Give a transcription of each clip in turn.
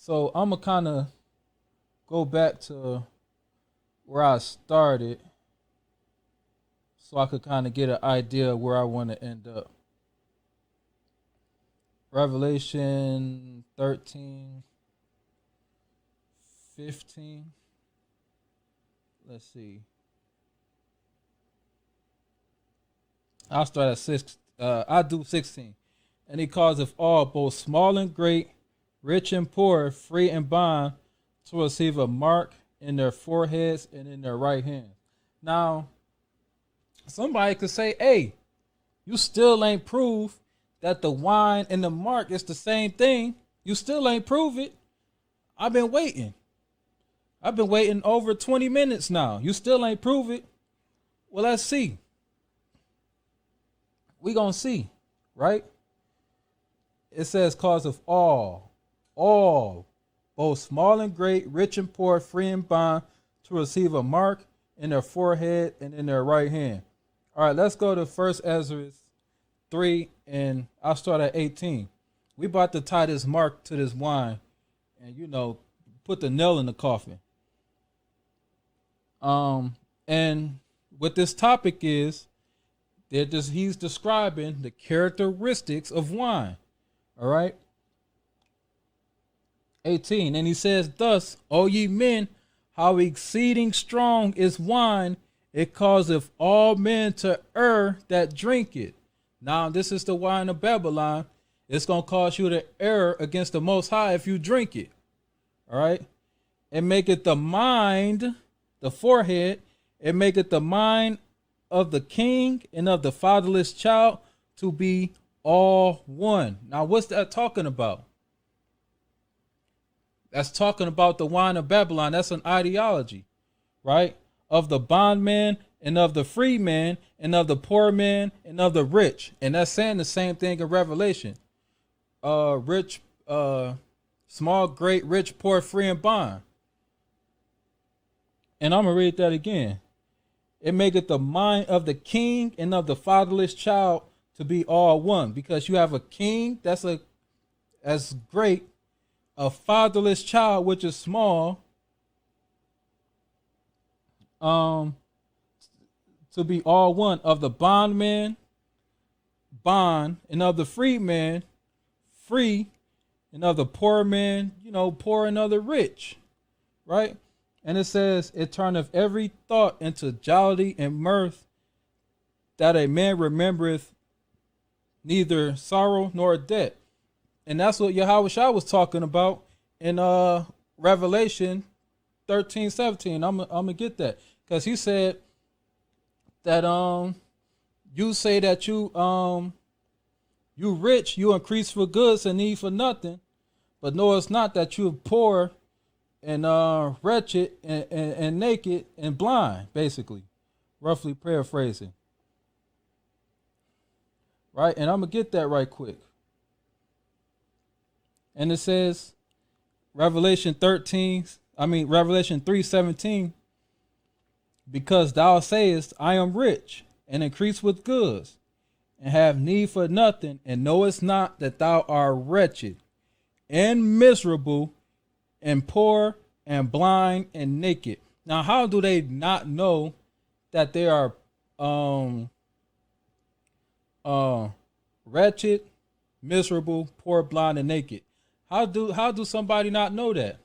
So I'm gonna kind of go back to where I started, so I could kind of get an idea of where I want to end up. Revelation 13, 15. Let's see. I'll start at six. I do 16. And he causeth all, both small and great, rich and poor, free and bond, to receive a mark in their foreheads and in their right hand. Now, somebody could say, hey, you still ain't prove that the wine and the mark is the same thing. You still ain't prove it. I've been waiting. I've been waiting over 20 minutes now. You still ain't prove it. Well, let's see. We gonna see, right? It says cause of all, both small and great, rich and poor, free and bond, to receive a mark in their forehead and in their right hand. All right, let's go to First Ezra 3, and I'll start at 18. We about to tie this mark to this wine and, put the nail in the coffin. And what this topic is, he's describing the characteristics of wine. All right. 18. And he says, thus, O ye men, how exceeding strong is wine, it causeth all men to err that drink it. Now, this is the wine of Babylon. It's going to cause you to err against the Most High if you drink it. All right. It maketh the mind, the forehead, it maketh the mind of the king and of the fatherless child to be all one. Now, what's that talking about? That's talking about the wine of Babylon. That's an ideology, right? Of the bondman and of the free man and of the poor man and of the rich. And that's saying the same thing in Revelation. Rich, small, great, rich, poor, free, and bond. And I'm going to read that again. It maketh the mind of the king and of the fatherless child to be all one. Because you have a king that's as great, a fatherless child which is small, to be all one, of the bondman, bond, and of the free man, free, and of the poor man, poor, and of the rich, right? And it says, it turneth every thought into jollity and mirth, that a man remembereth neither sorrow nor debt. And that's what Yahushua was talking about in Revelation 13, 17. I'm gonna get that. Because he said that you say that you rich, you increase for goods and need for nothing, but know it's not that you poor and wretched and naked and blind, basically, roughly paraphrasing. Right? And I'm going to get that right quick. And it says, Revelation 3:17, because thou sayest, I am rich and increase with goods and have need for nothing, and knowest not that thou art wretched and miserable and poor and blind and naked. Now, how do they not know that they are wretched, miserable, poor, blind, and naked? How do somebody not know that?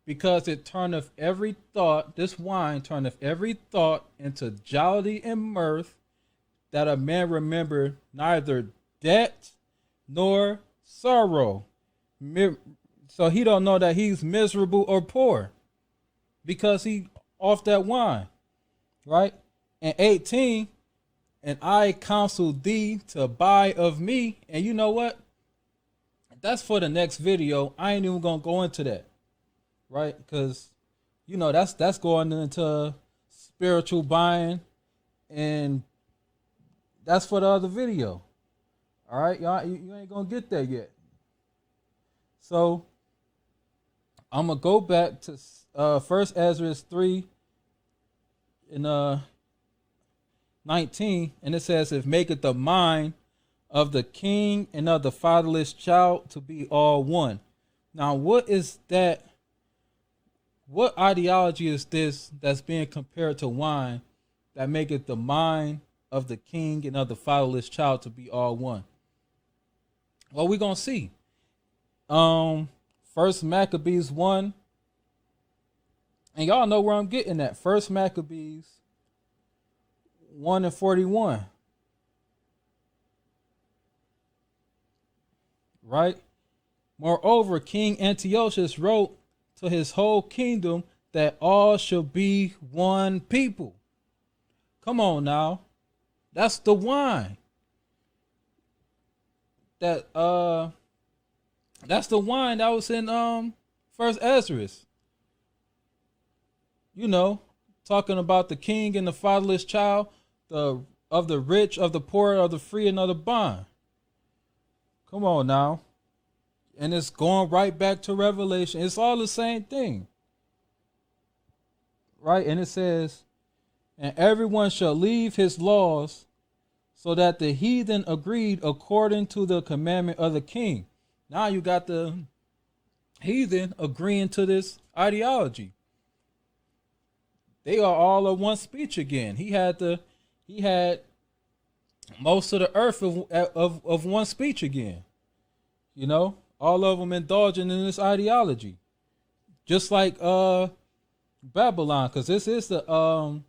Because it turneth every thought, this wine turneth every thought into jollity and mirth, that a man remember neither debt nor sorrow. So he don't know that he's miserable or poor because he off that wine, right? And 18, and I counsel thee to buy of me. And you know what? That's for the next video. I ain't even gonna go into that, right? Because that's going into spiritual buying, and that's for the other video. All right, y'all, you ain't gonna get there yet. So I'm gonna go back to First Ezra 3 and 19, and it says, "If maketh the mind of the king and of the fatherless child to be all one." Now, what is that? What ideology is this that's being compared to wine that maketh the mind of the king and of the fatherless child to be all one? Well, we're gonna see. Um, First Maccabees 1, and y'all know where I'm getting at. First Maccabees 1 and 41. Right? Moreover, King Antiochus wrote to his whole kingdom that all shall be one people. Come on now. That's the wine. That's the wine that was in First Esdras. You know, talking about the king and the fatherless child, the of the rich, of the poor, of the free, and of the bond. Come on now. And it's going right back to Revelation. It's all the same thing. Right? And it says, and everyone shall leave his laws, so that the heathen agreed according to the commandment of the king. Now you got the heathen agreeing to this ideology. They are all of one speech again. He had most of the earth of one speech again. You know, all of them indulging in this ideology, just like Babylon, because this is the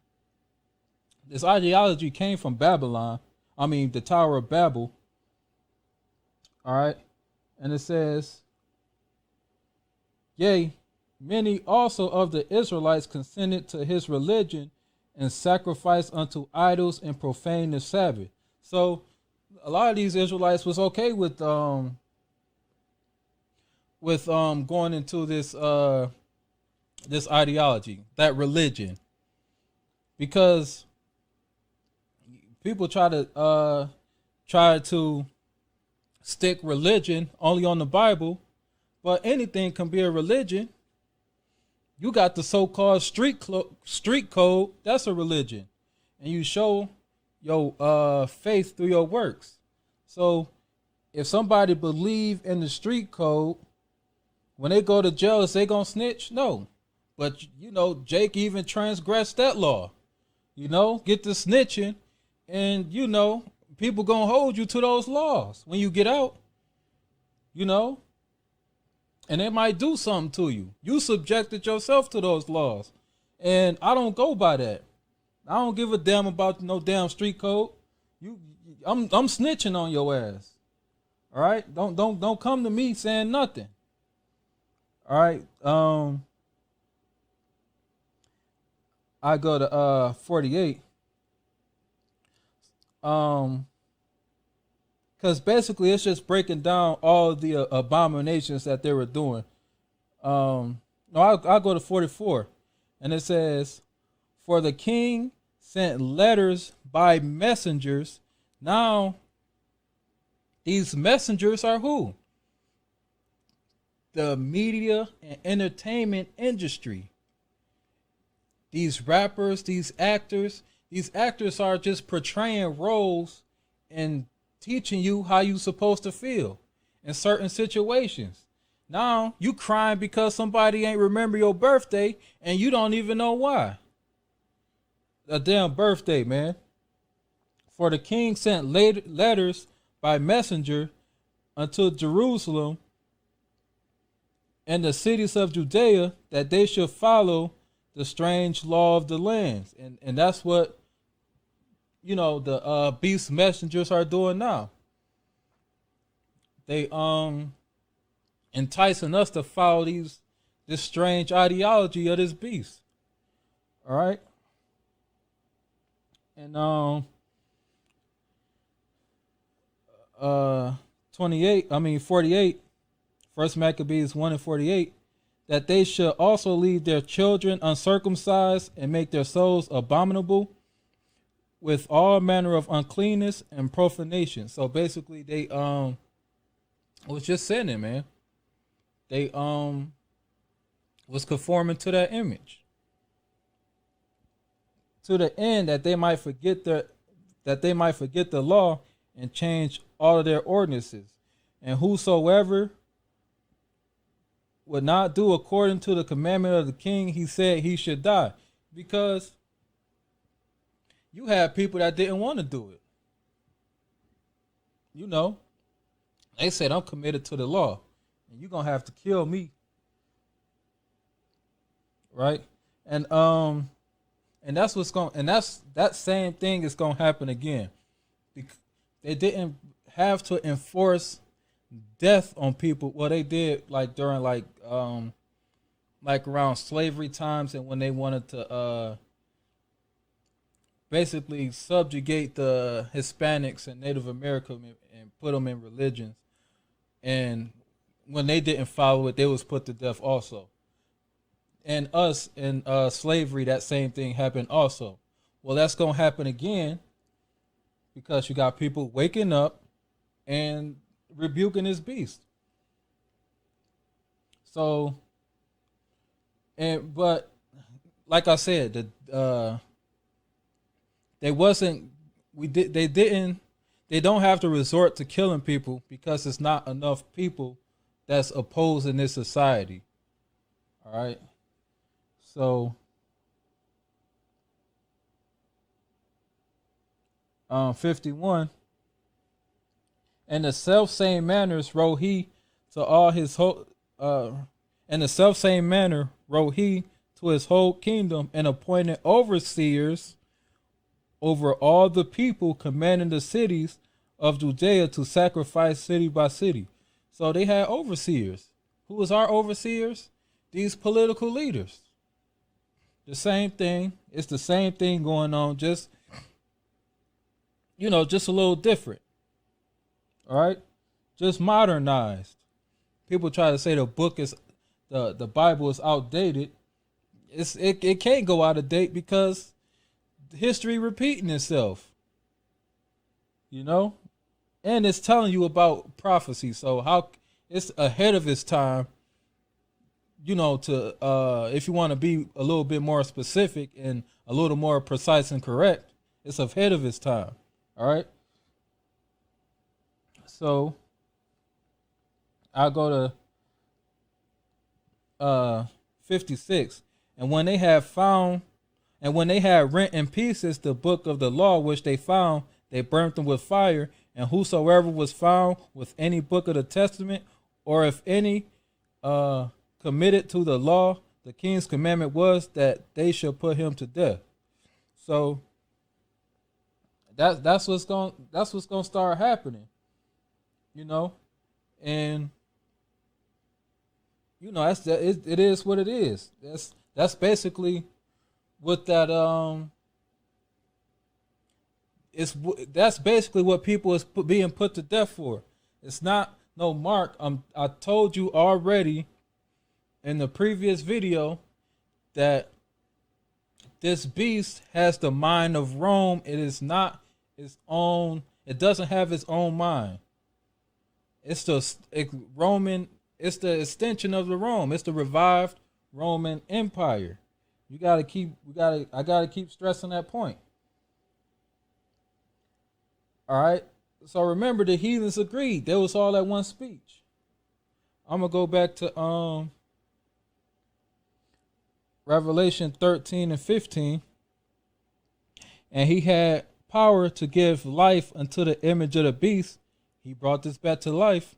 this ideology came from Babylon. I mean, the Tower of Babel. All right, and it says, yea, many also of the Israelites consented to his religion and sacrificed unto idols and profaned the Sabbath. So a lot of these Israelites was okay with going into this this ideology, that religion, because people try to stick religion only on the Bible, but anything can be a religion. You got the so-called street code, that's a religion, and you show your faith through your works. So if somebody believe in the street code, when they go to jail, is they gonna snitch? No. But you know, Jake even transgressed that law. You know, get the snitching, and you know, people gonna hold you to those laws when you get out. You know, and they might do something to you. You subjected yourself to those laws, and I don't go by that. I don't give a damn about no damn street code. I'm snitching on your ass. All right, don't come to me saying nothing. All right, I go to 48. Because basically it's just breaking down all the abominations that they were doing. No, I'll go to 44. And it says, for the king sent letters by messengers. Now, these messengers are who? The media and entertainment industry. These rappers, these actors are just portraying roles and teaching you how you supposed to feel in certain situations. Now you crying because somebody ain't remember your birthday and you don't even know why. A damn birthday, man. For the king sent letters by messenger unto Jerusalem and the cities of Judea, that they should follow the strange law of the lands. And that's what, you know, the beast messengers are doing now. They enticing us to follow this strange ideology of this beast. All right. And 48, First Maccabees 1 and 48, that they should also leave their children uncircumcised and make their souls abominable with all manner of uncleanness and profanation. So basically they was just sinning, man. They was conforming to that image, to the end that they might forget the law and change all of their ordinances. And whosoever would not do according to the commandment of the king, he said he should die. Because you had people that didn't want to do it. You know, they said, I'm committed to the law, and you're gonna have to kill me. Right? And that's what's going and that's that same thing is gonna happen again. They didn't have to enforce death on people. Well, they did like during like around slavery times, and when they wanted to basically subjugate the Hispanics and Native Americans and put them in religions. And when they didn't follow it, they was put to death also. And us in slavery, that same thing happened also. Well, that's gonna happen again because you got people waking up and rebuking this beast. So, but like I said, they wasn't. We did. They didn't. They don't have to resort to killing people because it's not enough people that's opposing this society. All right. So, 51. In the self same manners wrote he to all his whole. In the self same manner wrote he to his whole kingdom and appointed overseers over all the people, commanding the cities of Judea to sacrifice city by city. So they had overseers. Who was our overseers? These political leaders. The same thing. It's the same thing going on, just just a little different. All right? Just modernized. People try to say the Bible is outdated. It can't go out of date because history repeating itself. And it's telling you about prophecy. So how it's ahead of its time. To if you want to be a little bit more specific and a little more precise and correct, it's ahead of its time. All right. So I'll go to 56. And when they had rent in pieces the book of the law which they found, they burnt them with fire. And whosoever was found with any book of the testament, or if any committed to the law, the king's commandment was that they should put him to death. So that's what's gonna start happening. And it is what it is. That's basically what that's basically what people is being put to death for. It's not no mark. I told you already in the previous video that this beast has the mind of Rome. It is not its own. It doesn't have its own mind. It's the Roman. It's the extension of the Rome. It's the revived Roman Empire. I gotta keep stressing that point. All right. So remember, the heathens agreed. There was all at one speech. I'm gonna go back to Revelation 13 and 15. And he had power to give life unto the image of the beast. He brought this back to life.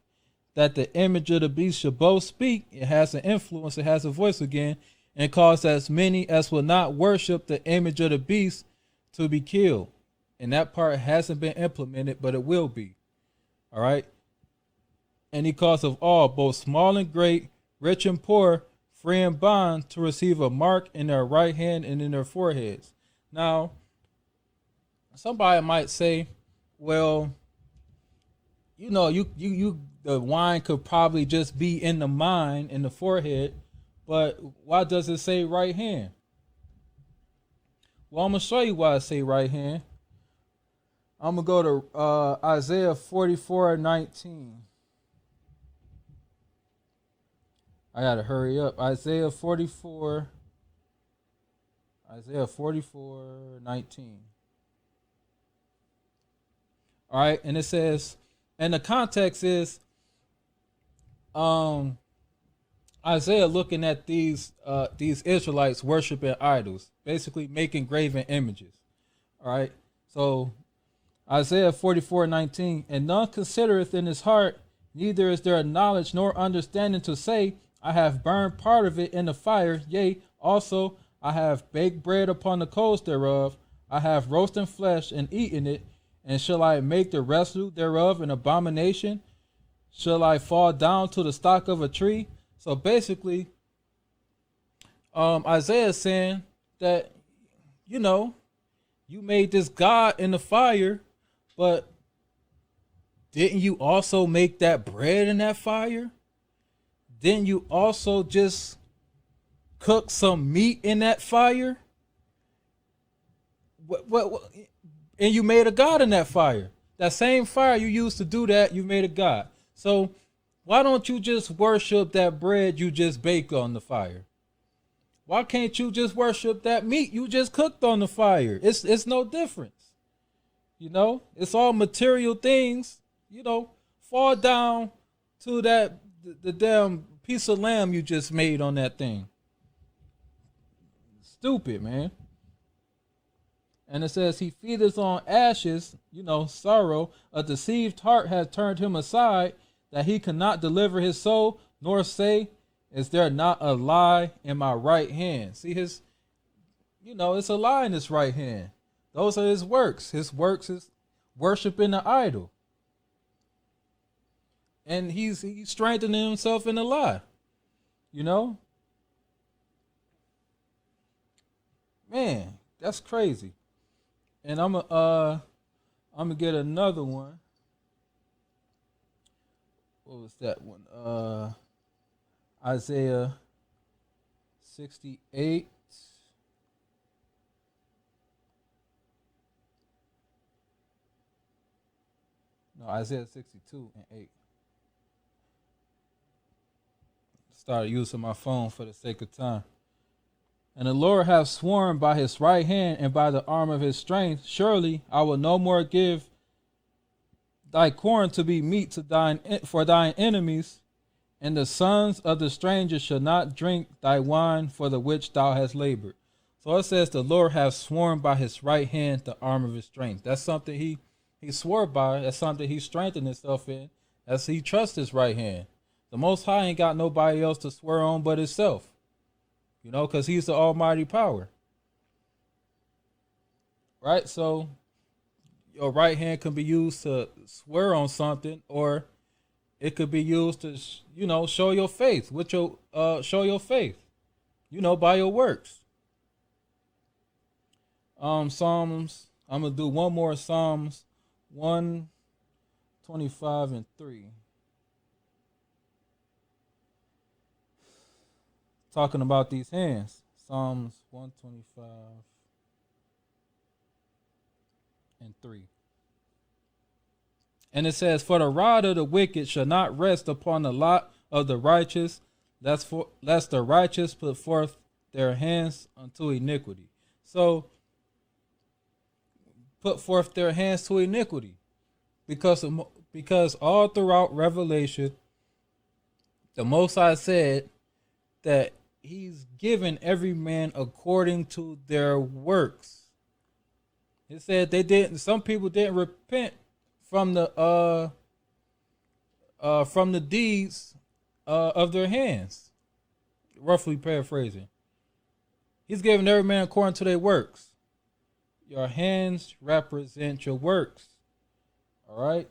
That the image of the beast should both speak. It has an influence. It has a voice again. And cause as many as will not worship the image of the beast to be killed. And that part hasn't been implemented, but it will be. All right. And he caused of all, both small and great, rich and poor, free and bond, to receive a mark in their right hand and in their foreheads. Now, somebody might say, well, the wine could probably just be in the mind, in the forehead, but why does it say right hand? Well, I'm gonna show you why I say right hand. I'm gonna go to Isaiah 44:19. I gotta hurry up. Isaiah 44:19. All right, and it says, and the context is, I Isaiah looking at these Israelites worshiping idols, basically making graven images. All right. So Isaiah 44:19, and none considereth in his heart, neither is there a knowledge nor understanding to say, I have burned part of it in the fire, yea, also I have baked bread upon the coals thereof, I have roasted flesh and eaten it, and shall I make the residue thereof an abomination? Shall I fall down to the stock of a tree? So basically, Isaiah is saying that, you know, you made this God in the fire, but didn't you also make that bread in that fire? Didn't you also just cook some meat in that fire? What, and you made a God in that fire. That same fire you used to do that, you made a God. So why don't you just worship that bread you just baked on the fire? Why can't you just worship that meat you just cooked on the fire? It's no difference. You know, it's all material things, you know, fall down to that the damn piece of lamb you just made on that thing. Stupid, man. And it says, he feedeth on ashes, you know, sorrow. A deceived heart has turned him aside, that he cannot deliver his soul, nor say, is there not a lie in my right hand? See his, you know, it's a lie in his right hand. Those are his works. His works is worshiping the idol. And he's strengthening himself in the lie. You know? Man, that's crazy. And I'm gonna get another one. What was that one? Isaiah 68. No, Isaiah 62 and 8. Started using my phone for the sake of time. And the Lord hath sworn by his right hand and by the arm of his strength, surely I will no more give thy corn to be meat to for thine enemies, and the sons of the stranger shall not drink thy wine for the which thou hast labored. So it says the Lord hath sworn by his right hand, the arm of his strength. That's something he swore by. That's something he strengthened himself in, as he trusts his right hand. The Most High ain't got nobody else to swear on but himself. You know, because he's the almighty power. Right? So your right hand can be used to swear on something, or it could be used to, you know, show your faith with your show your faith, you know, by your works. Psalms, I'm gonna do one more. Psalms 125 and 3. Talking about these hands. Psalms 125 and 3. And it says, for the rod of the wicked shall not rest upon the lot of the righteous, lest the righteous put forth their hands unto iniquity. So, put forth their hands to iniquity. Because all throughout Revelation, the Most High said that he's given every man according to their works. It said some people didn't repent from the deeds of their hands. Roughly paraphrasing. He's given every man according to their works. Your hands represent your works. All right.